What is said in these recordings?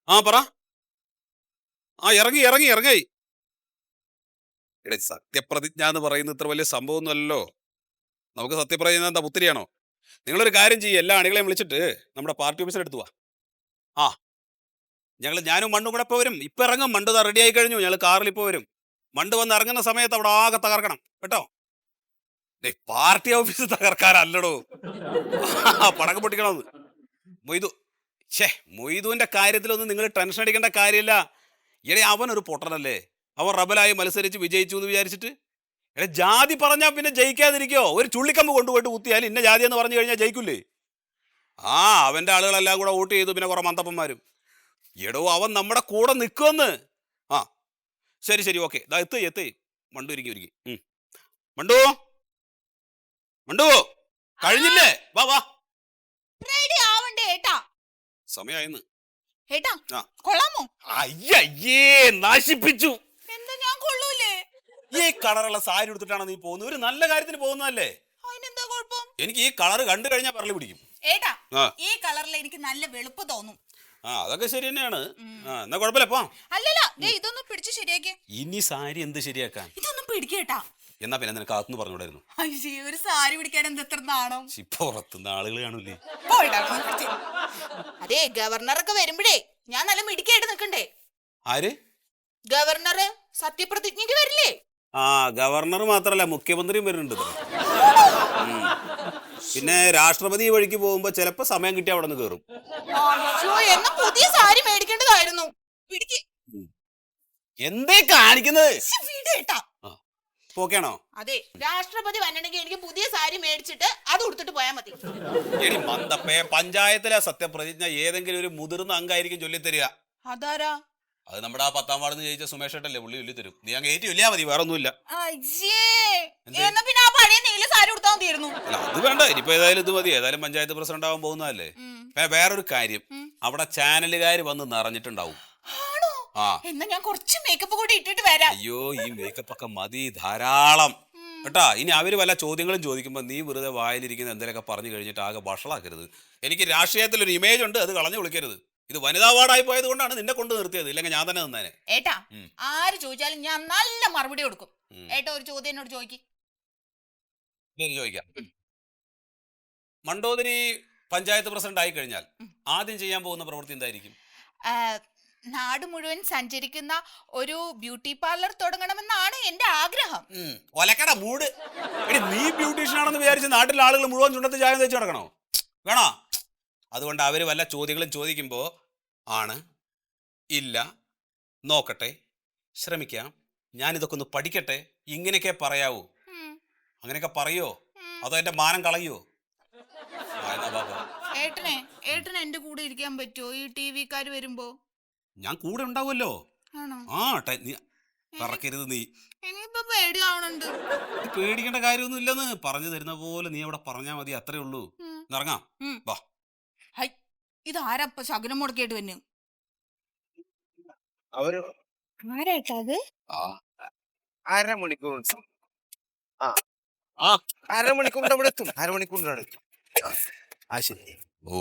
ആ പറ. ആ ഇറങ്ങി ഇറങ്ങി ഇറങ്ങി. എടേ സത്യപ്രതിജ്ഞ എന്ന് പറയുന്നത് ഇത്ര വലിയ സംഭവമൊന്നും അല്ലല്ലോ. നമുക്ക് സത്യപ്രതിജ്ഞ എന്താ പുത്തിരിയാണോ? നിങ്ങളൊരു കാര്യം ചെയ്യ്, എല്ലാ അണികളെയും വിളിച്ചിട്ട് നമ്മുടെ പാർട്ടി ഓഫീസിൽ എടുത്തു വാ. ആ ഞാനും മണ്ടും കൂടെ ഇപ്പോൾ വരും. ഇപ്പം ഇറങ്ങും. മണ്ട് റെഡി ആയി കഴിഞ്ഞു. ഞങ്ങൾ കാറിൽ ഇപ്പോൾ വരും. മണ്ട് വന്ന് ഇറങ്ങുന്ന സമയത്ത് അവിടെ ആകെ തകർക്കണം കേട്ടോ. പാർട്ടി ഓഫീസ് തകർക്കാനല്ലടോ, പടക്കം പൊട്ടിക്കണമെന്ന്. മൊയ്തു മൊയ്തുവിന്റെ കാര്യത്തിലൊന്നും നിങ്ങൾ ടെൻഷൻ അടിക്കേണ്ട കാര്യമില്ല. എടേ അവനൊരു പൊട്ടനല്ലേ. അവൻ റബലായി മത്സരിച്ച് വിജയിച്ചു എന്ന് വിചാരിച്ചിട്ട് ജാതി പറഞ്ഞാൽ പിന്നെ ജയിക്കാതിരിക്കോ? ഒരു ചുള്ളിക്കമ്പ് കൊണ്ടുപോയിട്ട് കുത്തിയാൽ ഇന്ന ജാതി എന്ന് പറഞ്ഞു കഴിഞ്ഞാൽ ജയിക്കൂലേ? ആ അവന്റെ ആളുകളെല്ലാം കൂടെ വോട്ട് ചെയ്തു. പിന്നെ കുറെ മന്തപ്പന്മാരും. എടോ അവൻ നമ്മുടെ കൂടെ നിൽക്കുമെന്ന്. ആ ശരി ശരി ഓക്കെ. എത്ത് മണ്ടു ഒരുങ്ങി. മണ്ടു മണ്ടു കഴിഞ്ഞില്ലേ? വാ വാ. സമയായിന്ന്. അയ്യേ നശിപ്പിച്ചു. ഈ കളറുള്ള സാരി എടുത്തിട്ടാണ് നീ പോകുന്നത്. ഒരു നല്ല കാര്യത്തിന് പോകുന്നതല്ലേ. എനിക്ക് ഈ കളർ കണ്ടു കഴിഞ്ഞാൽ പറളി പിടിക്കും. ഈ കളറിൽ എനിക്ക് നല്ല വെളുപ്പ് തോന്നും. ആ അതൊക്കെ ശരി തന്നെയാണ്. എന്നാ കുഴപ്പമില്ല പോ. അല്ലല്ല ഇതൊന്നും പിടിച്ച് ശരിയാക്കി. ഇനി സാരി എന്ത് ശരിയാക്കാൻ? ഇതൊന്നും പിടിക്കേട്ടാ. എന്നാ പിന്നെ നിനക്ക് അകത്തുനിന്ന് പറഞ്ഞൂടായിരുന്നു? ഒരു സാരി പിടിക്കാൻ എന്തെത്ര നാണം. പുറത്തുനിന്ന് ആളുകൾ കാണൂലേ? അതെ ഗവർണറൊക്കെ വരുമ്പോഴേ ഞാൻ നല്ല മിടിക്കായിട്ട് നിക്കണ്ടേ? ആര്? ഗവർണർ സത്യപ്രതിജ്ഞയ്ക്ക് വരില്ലേ? ആ ഗവർണർ മാത്രല്ല മുഖ്യമന്ത്രിയും വരുന്നുണ്ട്. പിന്നെ രാഷ്ട്രപതി വഴിക്ക് പോകുമ്പോ ചിലപ്പോ സമയം കിട്ടി അവിടെ നിന്ന് കയറും. എന്നാ പുതിയ സാരി മേടിക്കേണ്ടതായിരുന്നു. എന്തേ കാണിക്കുന്നത്? പോക്കാണോ? അതെ രാഷ്ട്രപതി വന്നിട്ടുണ്ടെങ്കിൽ എനിക്ക് പുതിയ സാരി മേടിച്ചിട്ട് അത് ഉടുത്തിട്ട് പോയാൽ മതി. എടി മന്തപ്പേ, പഞ്ചായത്തിലെ സത്യപ്രതിജ്ഞ ഏതെങ്കിലും ഒരു മുതിർന്ന അംഗമായിരിക്കും ചൊല്ലിത്തരിക. അതാരാ? അത് നമ്മുടെ ആ 10ാം വാർഡിൽ നിന്ന് ജയിച്ച സുമേഷ് ഏട്ടല്ലേ, പുള്ളി ചൊല്ലിത്തരും. നീ അങ്ങ് ഏറ്റു ചൊല്ലിയാ മതി, വേറെ ഒന്നുമില്ല. പിന്നെ ആ പഴയ നീല സാരി ഉടുത്താൽ മതിയായിരുന്നു. അല്ല അത് വേണ്ട, ഇനിയിപ്പോ ഏതായാലും ഇത് മതി. ഏതായാലും പഞ്ചായത്ത് പ്രസിഡന്റ് ആവാൻ പോകുന്നതല്ലേ. വേറൊരു കാര്യം, അവിടെ ചാനലുകാർ വന്ന് നിറഞ്ഞിട്ടുണ്ടാവും. എന്നാ ഞാൻ കുറച്ച് മേക്കപ്പ് കൂടി ഇട്ടിട്ട് വരാം. അയ്യോ ഈ മേക്കപ്പ് ഒക്കെ മതി, ധാരാളം കേട്ടാ. ഇനി അവര് വല്ല ചോദ്യങ്ങളും ചോദിക്കുമ്പോ നീ വെറുതെ വായിലിരിക്കുന്ന എന്തെങ്കിലുമൊക്കെ പറഞ്ഞു കഴിഞ്ഞിട്ട് ആകെ വഷളാക്കരുത്. എനിക്ക് രാഷ്ട്രീയത്തിലൊരു ഇമേജ് ഉണ്ട്, അത് കളഞ്ഞു വിളിക്കരുത്. ഇത് വനിതാ വാർഡായി പോയത് കൊണ്ടാണ് നിന്നെ കൊണ്ട് നിർത്തിയത്, ഇല്ലെങ്കിൽ ഞാൻ തന്നെ നിന്നേനെ. ഏട്ടാ ആര് ചോദിച്ചാലും ഞാൻ നല്ല മറുപടി കൊടുക്കും. ഏട്ടാ ഒരു ചോദ്യം എന്നോട് ചോദിക്കാം. മണ്ടോദരി പഞ്ചായത്ത് പ്രസിഡന്റ് ആയി കഴിഞ്ഞാൽ ആദ്യം ചെയ്യാൻ പോകുന്ന പ്രവൃത്തി എന്തായിരിക്കും? നാട് മുഴുവൻ സഞ്ചരിക്കുന്ന ഒരു ബ്യൂട്ടി പാർലർ തുടങ്ങണമെന്നാണ് എന്റെ ആഗ്രഹം. ഒലക്കട മൂട്. നീ ബ്യൂട്ടീഷ്യൻ ആണെന്ന് വിചാരിച്ച് നാട്ടിലെ ആളുകൾ മുഴുവൻ ചുണ്ടത്ത് ചായം തേച്ച് നടക്കണോ? വേണോ? അതുകൊണ്ട് അവര് വല്ല ചോദ്യങ്ങളും ചോദിക്കുമ്പോ ആണ്, ഇല്ല, നോക്കട്ടെ, ശ്രമിക്കാം, ഞാനിതൊക്കെ ഒന്ന് പഠിക്കട്ടെ, ഇങ്ങനെയൊക്കെ പറയാവൂ. അങ്ങനെയൊക്കെ പറയോ അതോ എന്റെ മാനം കളയോ? ഏട്ടന് എന്റെ കൂടെ ഇരിക്കാൻ പറ്റുമോ ഈ ടിവിക്കാര് വരുമ്പോ? ഞാൻ കൂടെ ഉണ്ടാവുമല്ലോ. പറക്കരുത് നീ. ഇനിയിപ്പോ പേടിയാവണുണ്ട്. പേടിക്കേണ്ട കാര്യമൊന്നും ഇല്ലെന്ന് പറഞ്ഞു തരുന്ന പോലെ നീ അവിടെ പറഞ്ഞാ മതി, അത്രേ ഉള്ളൂ. ഇറങ്ങാം വാ. ഇതാരപ്പ ശകുനം മുടക്കിയിട്ട് വന്നു? ഓ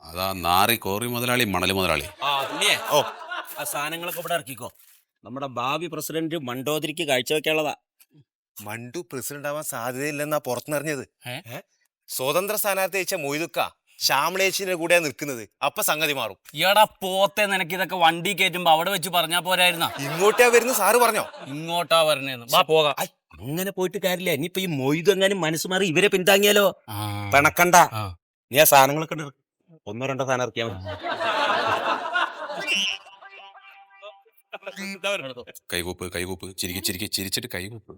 അതാ നാറി കോറി മുതലാളി, മണല് മുതലാളി. ആ സാധനങ്ങളൊക്കെ ഇവിടെ ഇറക്കിക്കോ. നമ്മുടെ ഭാവി പ്രസിഡന്റ് മണ്ടോദരിക്ക് കാഴ്ചവെക്കാനുള്ളതാ. മണ്ടു പ്രസിഡന്റ് ആവാൻ സാധ്യതയില്ലെന്നാ പുറത്തുനിറിഞ്ഞത്. സ്വതന്ത്ര സ്ഥാനാർത്ഥി അയച്ച മൊയ്തുക്ക ശ്യാമളേച്ചിന്റെ കൂടെ നിൽക്കുന്നത്. അപ്പൊ സംഗതി മാറും. ഈടാ പോത്തെ, നിനക്ക് ഇതൊക്കെ വണ്ടി കയറ്റുമ്പോ അവിടെ വെച്ച് പറഞ്ഞാ പോരായിരുന്ന? ഇങ്ങോട്ടാ വരുന്ന സാറ് പറഞ്ഞോ? ഇങ്ങോട്ടാ പറഞ്ഞേന്ന്. വാ പോകാം. അങ്ങനെ പോയിട്ട് കാര്യമില്ല. ഇനിയിപ്പോ ഈ മൊയ്തു എങ്ങാനും മനസ്സ് മാറി ഇവരെ പിന്താങ്ങിയാലോ? പിണക്കണ്ട. നീ ആ സാധനങ്ങളൊക്കെ ഒന്നോ രണ്ടോ സാധനം ഇറക്കിയാ മതി. കൈകൂപ്പ് കൈകൂപ്പ്, ചിരിച്ചിട്ട് കൈകൂപ്പ്.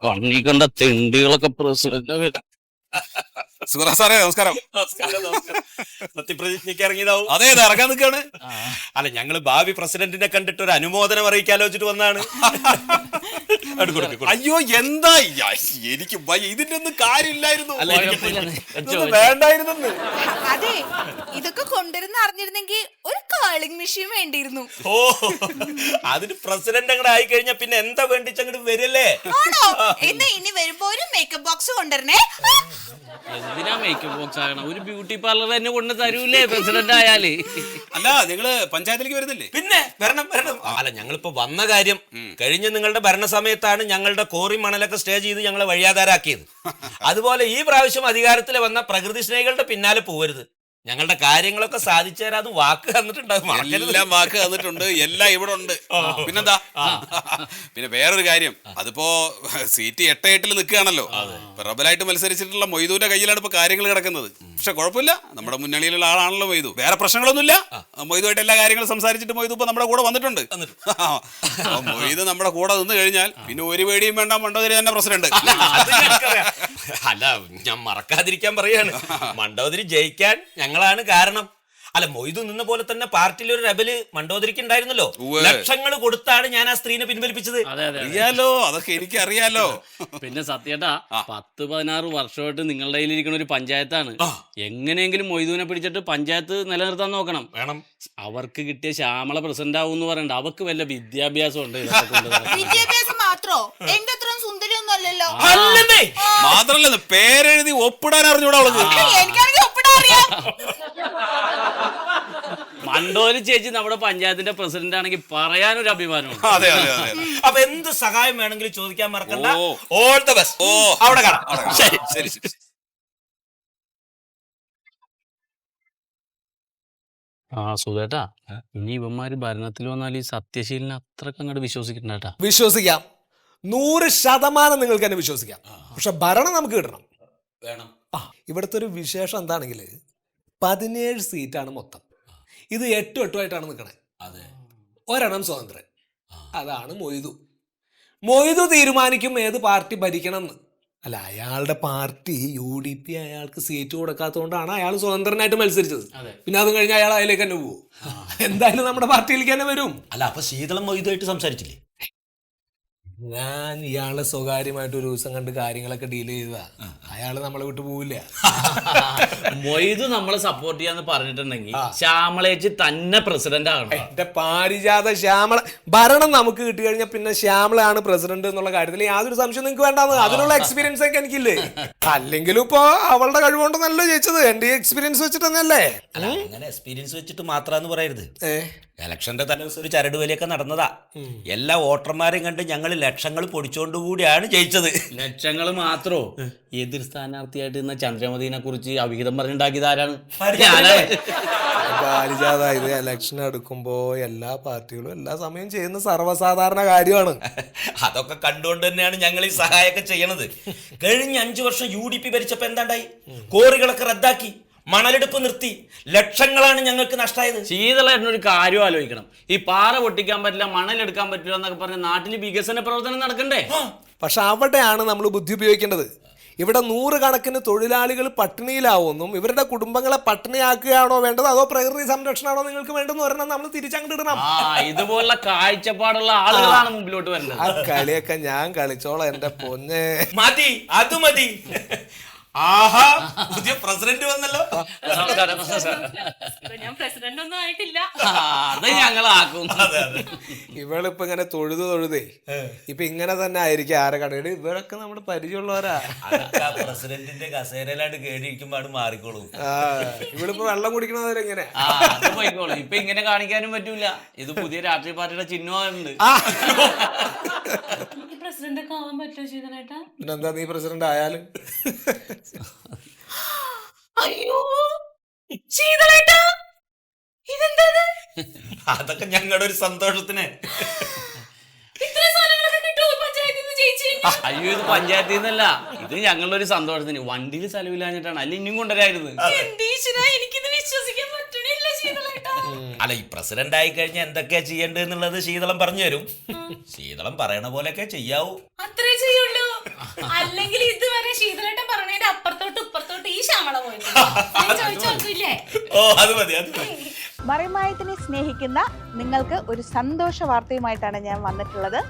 കണ്ണി കണ്ട തെണ്ടികളൊക്കെ പ്രസിഡന്റ്. സാറേ നമസ്കാരം. സത്യപ്രതിജ്ഞയ്ക്ക് ഇറങ്ങിയതാവും. അതെ ഇറങ്ങാൻ നിൽക്കാണ്. അല്ല ഞങ്ങള് ഭാവി പ്രസിഡന്റിനെ കണ്ടിട്ട് ഒരു അനുമോദനം അറിയിക്കാലോചിച്ചിട്ട് വന്നാണ്. അയ്യോ എന്താ എനിക്ക് ഇതിന്റെ ഒന്നും കാര്യമില്ലായിരുന്നു, അതെ ഇതൊക്കെ കൊണ്ടുവരുന്ന പറഞ്ഞിരുന്നെങ്കിൽ ഒരു കാളിംഗ് മെഷീൻ വേണ്ടിയിരുന്നു. ഓ, അതിന് പ്രസിഡന്റ് അങ്ങോട്ട് ആയി കഴിഞ്ഞാ പിന്നെ എന്താ വേണ്ടിച്ചങ്ങോട്ട് വരല്ലേ? ആണോ? എന്നാ ഇനി വരുമ്പോ ഒരു മേക്കപ്പ് ബോക്സ് കൊണ്ടുവരണേ. എന്തിനാ മേക്കപ്പ് ബോക്സ് ആകണം? ഒരു ബ്യൂട്ടി പാർലർ തന്നെ കൊണ്ട് തരൂലേ പ്രസിഡന്റ് ആയാല്? അല്ല, നിങ്ങള് പഞ്ചായത്തിലേക്ക് വരുന്നില്ലേ? പിന്നെ വരണം വരണം. അല്ല, ഞങ്ങളിപ്പോ വന്ന കാര്യം കഴിഞ്ഞ നിങ്ങളുടെ ഭരണസമയത്താണ് ഞങ്ങളുടെ കോറി മണലൊക്കെ സ്റ്റേ ചെയ്ത് ഞങ്ങളെ വഴിയാധാരാക്കിയത്. അതുപോലെ ഈ പ്രാവശ്യം അധികാരത്തിൽ വന്ന പ്രകൃതി സ്നേഹികളുടെ പിന്നാലെ പോകരുത്. ഞങ്ങളുടെ കാര്യങ്ങളൊക്കെ സാധിച്ചു തരാതെ വാക്ക് തന്നിട്ടുണ്ടാകും. എല്ലാം വാക്ക് തന്നിട്ടുണ്ട്, എല്ലാം ഇവിടെ ഉണ്ട്. പിന്നെന്താ? പിന്നെ വേറൊരു കാര്യം, അതിപ്പോ സീറ്റ് 8-8 നിൽക്കുകയാണല്ലോ. റബലായിട്ട് മത്സരിച്ചിട്ടുള്ള മൊയ്തുവിന്റെ കയ്യിലാണ് ഇപ്പൊ കാര്യങ്ങൾ കിടക്കുന്നത്. പക്ഷെ കുഴപ്പമില്ല, നമ്മുടെ മുന്നണിയിലുള്ള ആളാണല്ലോ മൊയ്തു. വേറെ പ്രശ്നങ്ങളൊന്നുമില്ല. മൊയ്തുമായിട്ട് എല്ലാ കാര്യങ്ങളും സംസാരിച്ചിട്ട് മൊയ്തു ഇപ്പൊ നമ്മുടെ കൂടെ വന്നിട്ടുണ്ട്. മൊയ്തു നമ്മുടെ കൂടെ നിന്ന് കഴിഞ്ഞാൽ പിന്നെ ഒരു പേടിയും വേണ്ട, മണ്ടോദരി തന്നെ പ്രസിഡന്റ്. അല്ല, ഞാൻ മറക്കാതിരിക്കാൻ പറയാണ്, മണ്ടോദരി ജയിക്കാൻ ഞങ്ങളാണ് കാരണം. അല്ല, മൊയ്തു നിന്ന പോലെ തന്നെ പാർട്ടിയിൽ ഒരു റബല് മണ്ടോദരിക്ക് ഉണ്ടായിരുന്നല്ലോ. ലക്ഷങ്ങൾ കൊടുത്താണ് ഞാൻ ആ സ്ത്രീനെ പിൻവലിപ്പിച്ചത്. അറിയാലോ, അതൊക്കെ എനിക്ക് അറിയാലോ. പിന്നെ സത്യേട്ടാ, 10-16 വർഷമായിട്ട് നിങ്ങളുടെ കയ്യിലിരിക്കുന്ന ഒരു പഞ്ചായത്താണ്. എങ്ങനെയെങ്കിലും മൊയ്തുവിനെ പിടിച്ചിട്ട് പഞ്ചായത്ത് നിലനിർത്താൻ നോക്കണം. വേണം. അവർക്ക് കിട്ടിയ ശ്യാമള പ്രസിഡന്റ് ആവും പറയണ്ട. അവർക്ക് വല്ല വിദ്യാഭ്യാസം ഉണ്ട്? വിദ്യാഭ്യാസം മാത്രോ? എന്റെ അത്രയും സുന്ദരിയൊന്നും അല്ലല്ലോ. മാത്രല്ല, പേരെഴുതി ഒപ്പിടാൻ അറിഞ്ഞൂടാ അവൾക്ക്. എനിക്കാണെങ്കിൽ ഒപ്പിടാൻ അറിയാം. മണ്ടോലി ചേച്ചി നമ്മുടെ പഞ്ചായത്തിന്റെ പ്രസിഡന്റ് ആണെങ്കിൽ പറയാനൊരു അഭിമാനമാണ്. അതെ അതെ അതെ. അപ്പൊ എന്ത് സഹായം വേണമെങ്കിലും ചോദിക്കാൻ മറക്കണ്ട. All the best. ഓ, അവിടെ കാണാം. ശരി ശരി ശരി. ആ സുധേട്ടാ, ഇനി ഇവന്മാര് ഭരണത്തിൽ വന്നാൽ ഈ സത്യശീലനെ അത്രക്ക് അങ്ങോട്ട് വിശ്വസിക്കണ്ടാ. വിശ്വസിക്കാം, 100% നിങ്ങൾക്ക് തന്നെ വിശ്വസിക്കാം. പക്ഷെ ഭരണം നമുക്ക് കിട്ടണം. വേണം. ഇവിടുത്തെ ഒരു വിശേഷം എന്താണെങ്കിൽ 17 സീറ്റാണ് മൊത്തം. ഇത് 8-8 നിൽക്കണേ. അതെ. ഒരെണ്ണം സ്വതന്ത്രൻ. അതാണ് മൊയ്തു തീരുമാനിക്കും ഏത് പാർട്ടി ഭരിക്കണം എന്ന്. അല്ല, അയാളുടെ പാർട്ടി UDP അയാൾക്ക് സീറ്റ് കൊടുക്കാത്തതുകൊണ്ടാണ് അയാൾ സ്വതന്ത്രനായിട്ട് മത്സരിച്ചത്. പിന്നെ അതും കഴിഞ്ഞ് അയാൾ അതിലേക്ക് തന്നെ പോകും. എന്തായാലും നമ്മുടെ പാർട്ടിയിലേക്ക് തന്നെ വരും. അല്ല, അപ്പൊ ശീതളം മൊയ്തുമായിട്ട് സംസാരിച്ചില്ലേ? ഞാൻ ഇയാളെ സ്വകാര്യമായിട്ട് ഒരു ദിവസം കണ്ട് കാര്യങ്ങളൊക്കെ ഡീൽ ചെയ്തതാ. അയാള് നമ്മളെ വിട്ടു പോവില്ല. മൊയ്തു നമ്മളെ സപ്പോർട്ട് ചെയ്യാന്ന് പറഞ്ഞിട്ടുണ്ടെങ്കിൽ ശ്യാമളേച്ചി തന്നെ പ്രസിഡന്റ് ആകണം. എന്റെ പാരിജാത ശ്യാമള ഭരണം നമുക്ക് കിട്ടി കഴിഞ്ഞാൽ പിന്നെ ശ്യാമളയാണ് പ്രസിഡന്റ് എന്നുള്ള കാര്യത്തിൽ യാതൊരു സംശയം നിങ്ങൾക്ക് വേണ്ടാന്ന്. അതിനുള്ള എക്സ്പീരിയൻസ് ഒക്കെ എനിക്കില്ലേ. അല്ലെങ്കിലും ഇപ്പൊ അവളുടെ കഴിവുകൊണ്ടൊന്നല്ലോ ജയിച്ചത്. എന്റെ എക്സ്പീരിയൻസ് വെച്ചിട്ട് തന്നെയല്ലേ. അങ്ങനെ എക്സ്പീരിയൻസ് വെച്ചിട്ട് മാത്രാന്ന് പറയരുത്. ഇലക്ഷന്റെ തലേദിവസം ഒരു ചരട് വലിയൊക്കെ നടന്നതാ. എല്ലാ വോട്ടർമാരെയും കണ്ട് ഞങ്ങൾ ലക്ഷങ്ങൾ പൊടിച്ചോണ്ടുകൂടിയാണ് ജയിച്ചത്. ലക്ഷങ്ങൾ മാത്രോ? എതിർ സ്ഥാനാർത്ഥിയായിട്ട് ഇന്ന ചന്ദ്രമതിനെ കുറിച്ച് അവിഹിതം പറഞ്ഞുണ്ടാക്കിയത് ആരാണ്? പാരിജാത, ഇത് ഇലക്ഷൻ എടുക്കുമ്പോ എല്ലാ പാർട്ടികളും എല്ലാ സമയം ചെയ്യുന്ന സർവ്വസാധാരണ കാര്യമാണ്. അതൊക്കെ കണ്ടുകൊണ്ട് തന്നെയാണ് ഞങ്ങൾ ഈ സഹായമൊക്കെ ചെയ്യണത്. കഴിഞ്ഞ 5 വർഷം UDP ഭരിച്ചപ്പോ എന്താണ്ടായി? കോറികളൊക്കെ റദ്ദാക്കി, മണലെടുപ്പ് നിർത്തി, ലക്ഷങ്ങളാണ് ഞങ്ങൾക്ക് നഷ്ടമായത്. ശീതളേട്ടനൊരു കാര്യം ആലോചിക്കണം. ഈ പാറ പൊട്ടിക്കാൻ പറ്റില്ല, മണലെടുക്കാൻ പറ്റില്ല എന്നൊക്കെ പറഞ്ഞ നാട്ടിൽ വികസന പ്രവർത്തനം നടക്കണ്ടേ? പക്ഷെ അവിടെയാണ് നമ്മൾ ബുദ്ധി ഉപയോഗിക്കേണ്ടത്. ഇവിടെ 100 കണക്കിന് തൊഴിലാളികൾ പട്ടിണിയിലാവുമെന്നും ഇവരുടെ കുടുംബങ്ങളെ പട്ടിണിയാക്കുകയാണോ വേണ്ടത്, അതോ പ്രകൃതി സംരക്ഷണമാണോ നിങ്ങൾക്ക് വേണ്ടെന്ന് പറഞ്ഞാൽ നമ്മൾ തിരിച്ചങ്ങോട്ട് ഇടണം. ഇതുപോലുള്ള കാഴ്ചപ്പാടുള്ള ആളുകളാണ് മുമ്പിലോട്ട് വരുന്നത്. ആ കളിയൊക്കെ ഞാൻ കളിച്ചോളാം എന്റെ പൊന്നെ. മതി, അത് മതി. ആഹാ, പുതിയ പ്രസിഡന്റ് വന്നല്ലോ. ഞാൻ പ്രസിഡന്റ് ഒന്നും ആയിട്ടില്ല. അത് ഞങ്ങളാക്കും. ഇവളിപ്പോ ഇങ്ങനെ തൊഴുതേ ഇപ്പൊ ഇങ്ങനെ തന്നെ ആയിരിക്കും. ആരെ കടയുടെ ഇവരൊക്കെ നമ്മുടെ പരിചയമുള്ളവരാ. പ്രസിഡന്റിന്റെ കസേരയിലാണ്ട് കേടിയിരിക്കുമ്പോ മാറിക്കോളും. ഇവളിപ്പോ വെള്ളം കുടിക്കണവരെങ്ങനെ പോയിക്കോളും. ഇപ്പൊ ഇങ്ങനെ കാണിക്കാനും പറ്റൂല. ഇത് പുതിയ രാഷ്ട്രീയ പാർട്ടിയുടെ ചിഹ്നമുണ്ട്. പ്രസിഡന്റ് ഒക്കെ ആവാൻ പറ്റുമോ ശീതളേട്ടാ? പിന്നെന്താ, നീ പ്രസിഡന്റ് ആയാലും. അയ്യോ ശീതളേട്ടാ, ഇതെന്താ? അതൊക്കെ ഞങ്ങളുടെ ഒരു സന്തോഷത്തിന്. ഇത്ര സാധനങ്ങളൊക്കെ കിട്ടുമോ പഞ്ചായത്തിൽ നിന്ന് ചേച്ചി? അയ്യോ, ഇത് പഞ്ചായത്തിൽ നിന്നല്ല, ഇത് ഞങ്ങളുടെ ഒരു സന്തോഷത്തിന്. വണ്ടിയിൽ ചെലവില്ലാഞ്ഞിട്ടാണ്, അല്ല ഇനിയും കൊണ്ടുവരായിരുന്നു. എനിക്കിത് വിശ്വസിക്കാൻ പറ്റണില്ല ശീതളേട്ടാ. അല്ല, ഈ പ്രസിഡന്റ് ആയി കഴിഞ്ഞാൽ എന്തൊക്കെയാ ചെയ്യേണ്ടതെന്നുള്ളത് ശീതളം പറഞ്ഞു തരും. ശീതളം പറയണ പോലെയൊക്കെ ചെയ്യാവൂ. അത്രേ ചെയ്യുള്ളൂ. അല്ലെങ്കിൽ ഇതുവരെ ശീതളേട്ടൻ പറഞ്ഞതിന്റെ അപ്പുറത്തോട്ട് ഇപ്പുറത്തോട്ട് ഈ ശ്യാമള പോയില്ലേ? ഓ, അത് മതി, അത് മതി. മറിമായത്തിനെ സ്നേഹിക്കുന്ന നിങ്ങൾക്ക് ഒരു സന്തോഷ വാർത്തയുമായിട്ടാണ് ഞാൻ വന്നിട്ടുള്ളത്.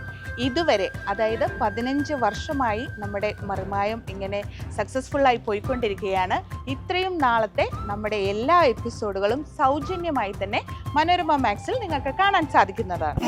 ഇതുവരെ അതായത് 15 വർഷമായി നമ്മുടെ മറിമായം ഇങ്ങനെ സക്സസ്ഫുള്ളായി പോയിക്കൊണ്ടിരിക്കുകയാണ്. ഇത്രയും നാളത്തെ നമ്മുടെ എല്ലാ എപ്പിസോഡുകളും സൗജന്യമായി തന്നെ മനോരമ മാക്സിൽ നിങ്ങൾക്ക് കാണാൻ സാധിക്കുന്നതാണ്.